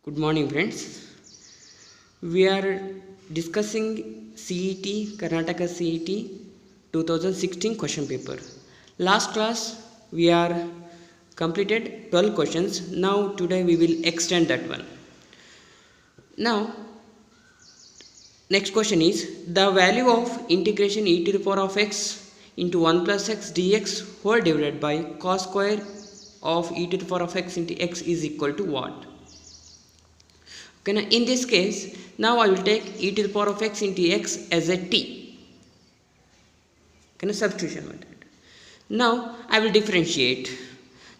Good morning, friends. We are discussing CET, Karnataka CET 2016 question paper. Last class we are completed 12 questions. Now today we will extend that one. Now next question is the value of integration e to the power of x into 1 plus x dx whole divided by cos square of e to the power of x into x is equal to what? Okay, now in this case, now I will take e to the power of x into x as a t. Okay, substitution method. Now I will differentiate.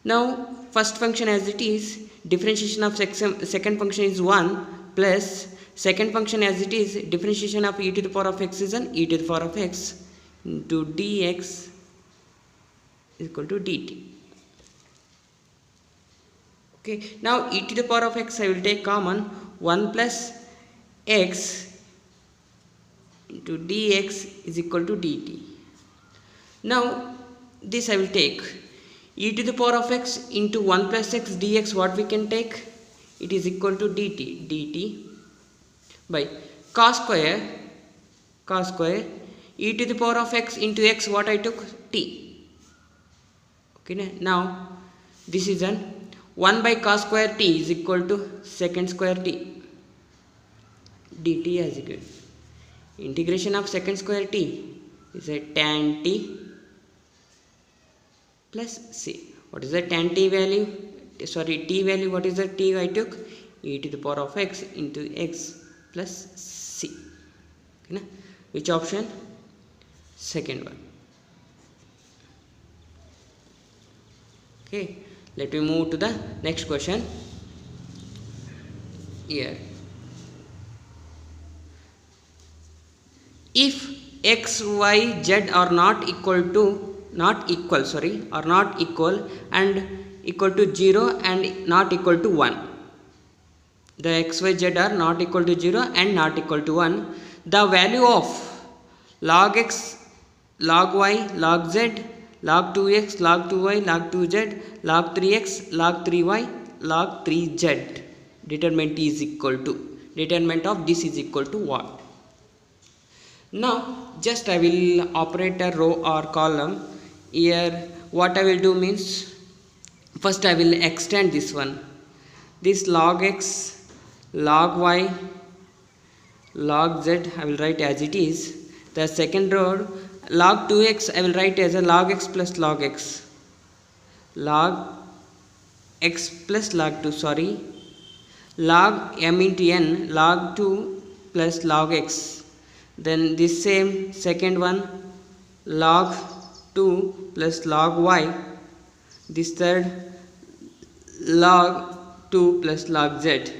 Now first function as it is, differentiation of second function is 1 plus second function as it is, differentiation of e to the power of x is an e to the power of x into dx is equal to dt. Okay, now e to the power of x I will take common 1 plus x into dx is equal to dt. Now this I will take e to the power of x into 1 plus x dx, what we can take? It is equal to dt by cos square e to the power of x into x, what I took? T. Okay, now this is an 1 by cos square t is equal to secant square t dt as equal. Integration of secant square t is a tan t plus c. What is the tan t value? Sorry, t value. What is the t I took? E to the power of x into x plus c. Okay, which option? Second one. Okay. Let me move to the next question. Here, if x, y, z are not equal and equal to 0 and not equal to 1, the x, y, z are not equal to 0 and not equal to 1, the value of log x, log y, log z, log 2x, log 2y, log 2z, log 3x, log 3y, log 3z determinant is equal to, determinant of this is equal to what? Now just I will operate a row or column. Here what I will do means, first I will extend this one, this log x, log y, log z I will write as it is. The second row log 2x I will write as a log x plus log x, log x plus log 2, sorry, log m into n, log 2 plus log x. Then this same second one, log 2 plus log y. This third, log 2 plus log z.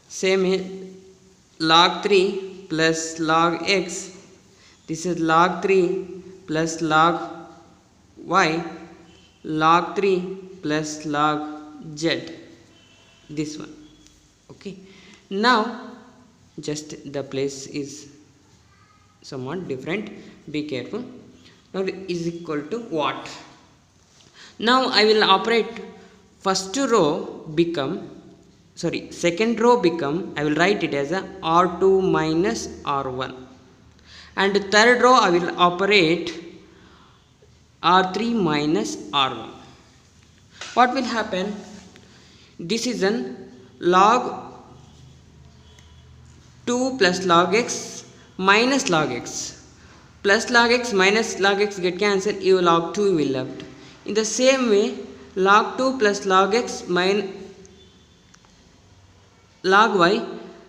Same here, log 3 plus log x. This is log 3 plus log y, log 3 plus log z, this one. Okay, now just the place is somewhat different, be careful. Now is equal to what? Now I will operate second row become, I will write it as a r2 minus r1, and third row I will operate r3 minus r1. What will happen? This is an log 2 plus log x minus log x, plus log x minus log x get cancelled, you log 2 will left. In the same way, log 2 plus log x minus log y,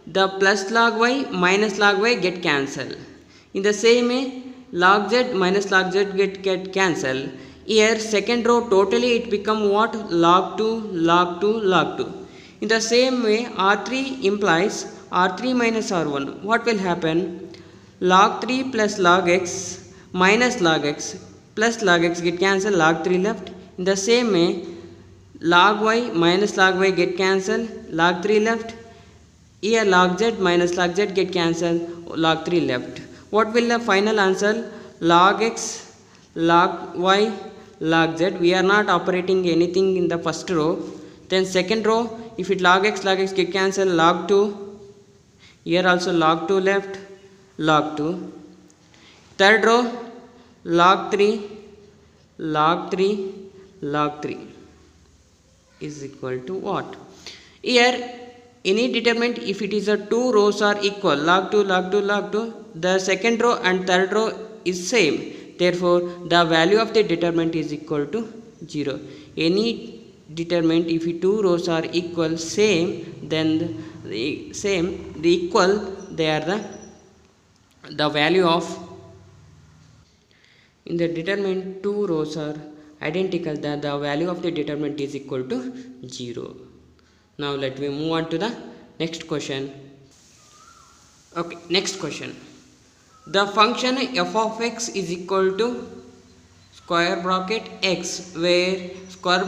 the plus log y minus log y get cancelled. In the same way, log z minus log z get cancelled. Here second row totally it become what? Log 2, log 2, log 2. In the same way, r3 implies r3 minus r1. What will happen? Log 3 plus log x minus log x plus log x get cancelled, log 3 left. In the same way, log y minus log y get cancelled, log 3 left. Here log z minus log z get cancelled, log 3 left. What will the final answer? Log x, log y, log z. We are not operating anything in the first row. Then second row, if it log x get cancel, log 2. Here also log 2 left, log 2. Third row, log 3, log 3, log 3 is equal to what? Here any determinant, if it is a 2 rows are equal, log 2, log 2, log 2, the second row and third row is same. Therefore, the value of the determinant is equal to 0. Any determinant, if 2 rows are equal, same, then the equal, they are the value of, in the determinant 2 rows are identical, then the value of the determinant is equal to 0. Now let me move on to the next question. Okay, next question. The function f of x is equal to square bracket x, where square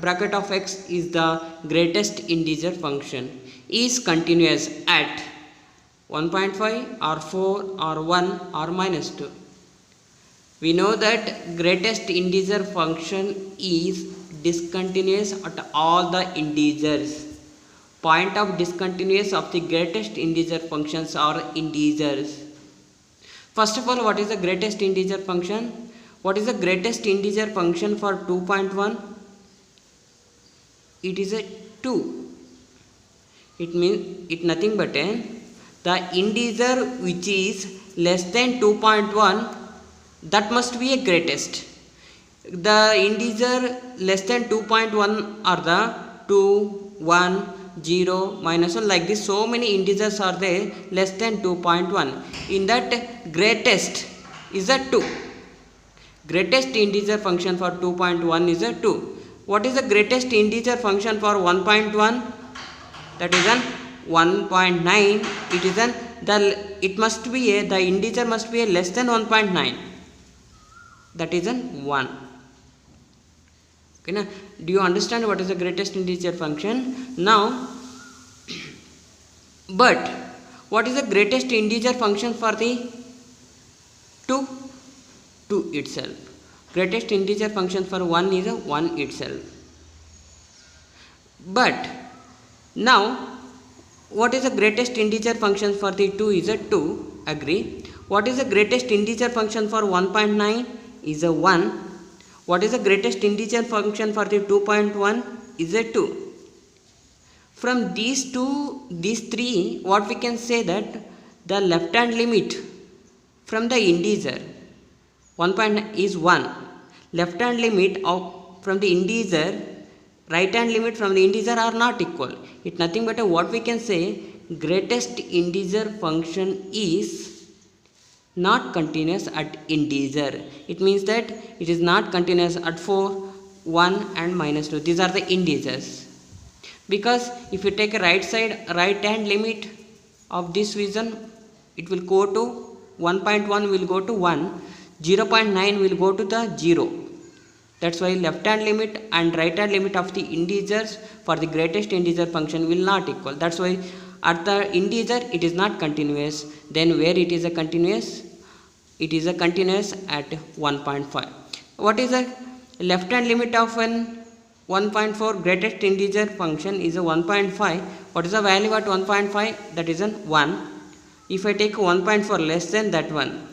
bracket of x is the greatest integer function, is continuous at 1.5 or 4 or 1 or minus 2. We know that greatest integer function is discontinuous at all the integers. Point of discontinuous of the greatest integer functions are integers. First of all, what is the greatest integer function? What is the greatest integer function for 2.1? It is a 2. It means it nothing but the integer which is less than 2.1, that must be a greatest. The integer less than 2.1 are the 2, 1, 0, minus 1, like this. So many integers are there less than 2.1. In that, greatest is a 2. Greatest integer function for 2.1 is a 2. What is the greatest integer function for 1.1? That is an 1.9. It is an it must be a, the integer must be a less than 1.9. That is an 1. Okay, now do you understand what is the greatest integer function? Now, but what is the greatest integer function for the 2? 2 itself. Greatest integer function for 1 is a 1 itself. But now, what is the greatest integer function for the 2 is a 2. Agree. What is the greatest integer function for 1.9 is a 1. What is the greatest integer function for the 2.1 is a 2. From these three, what we can say that the left hand limit from the integer 1.9 is 1. Left hand limit from the integer, right hand limit from the integer are not equal. It nothing but what we can say, greatest integer function is not continuous at integer. It means that it is not continuous at 4, 1 and minus 2. These are the integers. Because if you take a right hand limit of this vision, it will go to 1.1 will go to 1, 0.9 will go to the 0. That's why left hand limit and right hand limit of the integers for the greatest integer function will not equal. That's why at the integer it is not continuous. Then where it is a continuous? It is a continuous at 1.5. What is the left hand limit of an 1.4 greatest integer function is a 1.5. What is the value at 1.5? That is an 1. If I take 1.4 less than that one,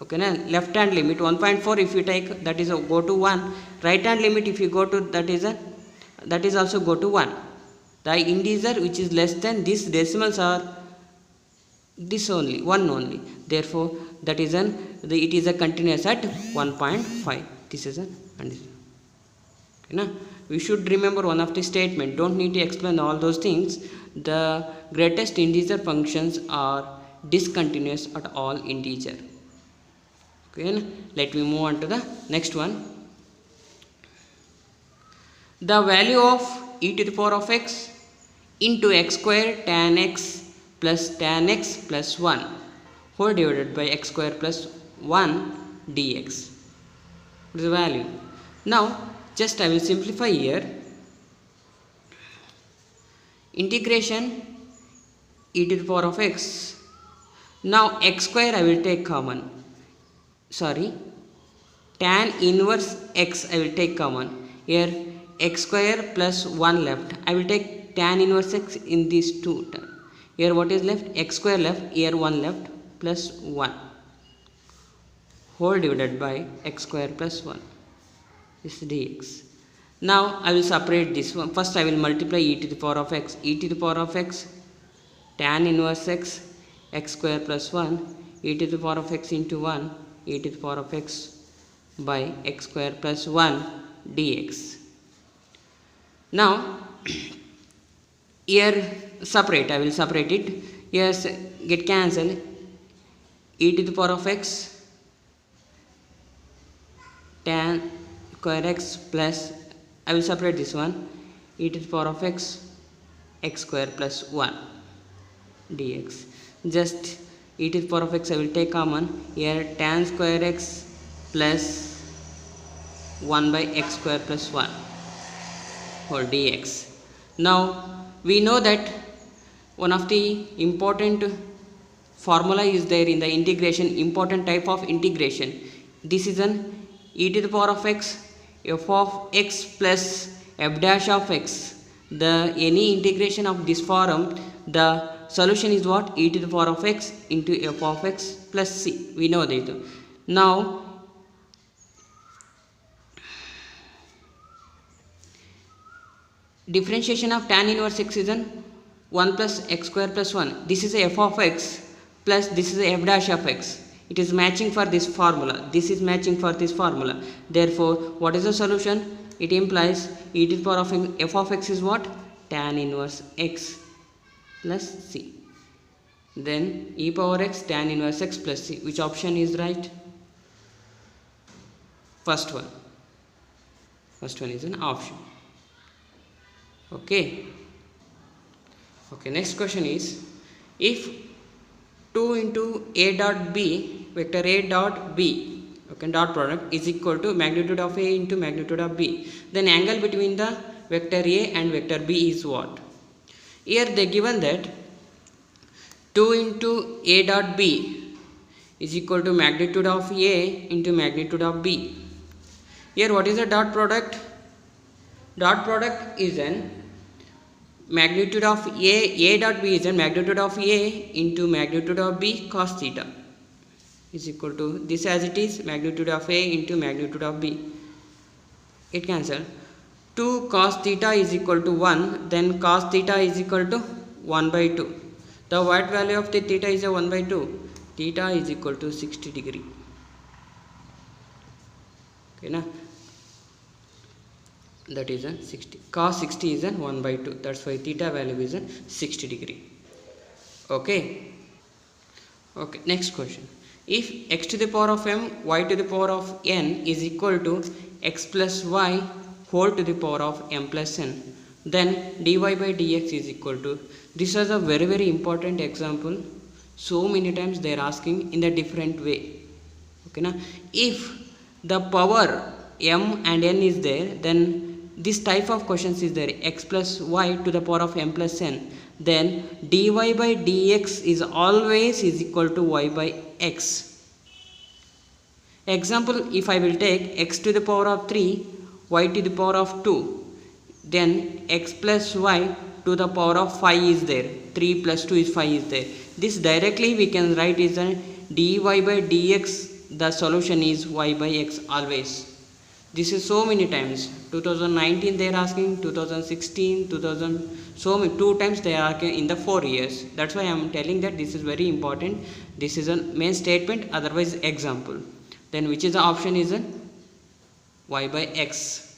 okay, now left hand limit 1.4 if you take, that is a go to 1. Right hand limit if you go to, that is also go to 1. The integer which is less than these decimals are this only, 1 only. Therefore, that is it is a continuous at 1.5. This is a condition. Okay, now we should remember one of the statement. Don't need to explain all those things. The greatest integer functions are discontinuous at all integer. Okay, let me move on to the next one. The value of e to the power of x into x square tan x plus 1 whole divided by x square plus 1 dx. What is the value? Now, just I will simplify here. Integration e to the power of x. Now, x square I will take common. Sorry, tan inverse x I will take common. Here x square plus 1 left. I will take tan inverse x in these two terms. Here what is left? X square left, here 1 left, plus 1 whole divided by x square plus 1. This is dx. Now I will separate this one. First I will multiply e to the power of x. E to the power of x, tan inverse x, x square plus 1, e to the power of x into 1, e to the power of x by x square plus 1 dx. Now here separate, I will separate it. Here get cancelled. E to the power of x tan square x plus, I will separate this one, e to the power of x, x square plus 1 dx. Just e to the power of x I will take common. Here tan square x plus 1 by x square plus 1 whole dx. Now we know that one of the important formula is there in the integration, important type of integration. This is an e to the power of x, f of x plus f dash of x. The any integration of this form, the solution is what? E to the power of x into f of x plus c. We know that. Now differentiation of tan inverse x is an 1 plus x square plus 1. This is a f of x plus this is a f dash of x. It is matching for this formula. This is matching for this formula. Therefore, what is the solution? It implies e to the power of f of x is what? Tan inverse x plus c. Then e power x tan inverse x plus c. Which option is right? First one. First one is an option. Okay. Okay, next question is, if 2 into a dot b, vector a dot b, okay, dot product is equal to magnitude of a into magnitude of b, then angle between the vector a and vector b is what? Here they given that 2 into a dot b is equal to magnitude of a into magnitude of b. Here what is the dot product? Dot product is an magnitude of a dot b is a magnitude of a into magnitude of b cos theta is equal to this as it is, magnitude of a into magnitude of b. It cancel. 2 cos theta is equal to 1, then cos theta is equal to 1 by 2. The what value of the theta is a 1 by 2. Theta is equal to 60 degree. Okay, na? That is a 60. Cos 60 is a 1 by 2. That's why theta value is a 60 degree. Okay. Okay. Next question. If x to the power of m, y to the power of n is equal to x plus y whole to the power of m plus n, then dy by dx is equal to. This is a very important example. So many times they are asking in the different way. Okay, na? If the power m and n is there, then this type of questions is there, x plus y to the power of m plus n, then dy by dx is always is equal to y by x. Example, if I will take x to the power of 3, y to the power of 2, then x plus y to the power of 5 is there, 3 plus 2 is 5 is there. This directly we can write is a dy by dx, the solution is y by x always. This is so many times. 2019 they are asking, 2016, 2000, so many, 2 times they are asking in the 4 years. That's why I am telling that this is very important. This is a main statement, otherwise example. Then which is the option is a y by x.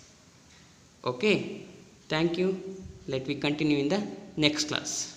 Okay. Thank you. Let me continue in the next class.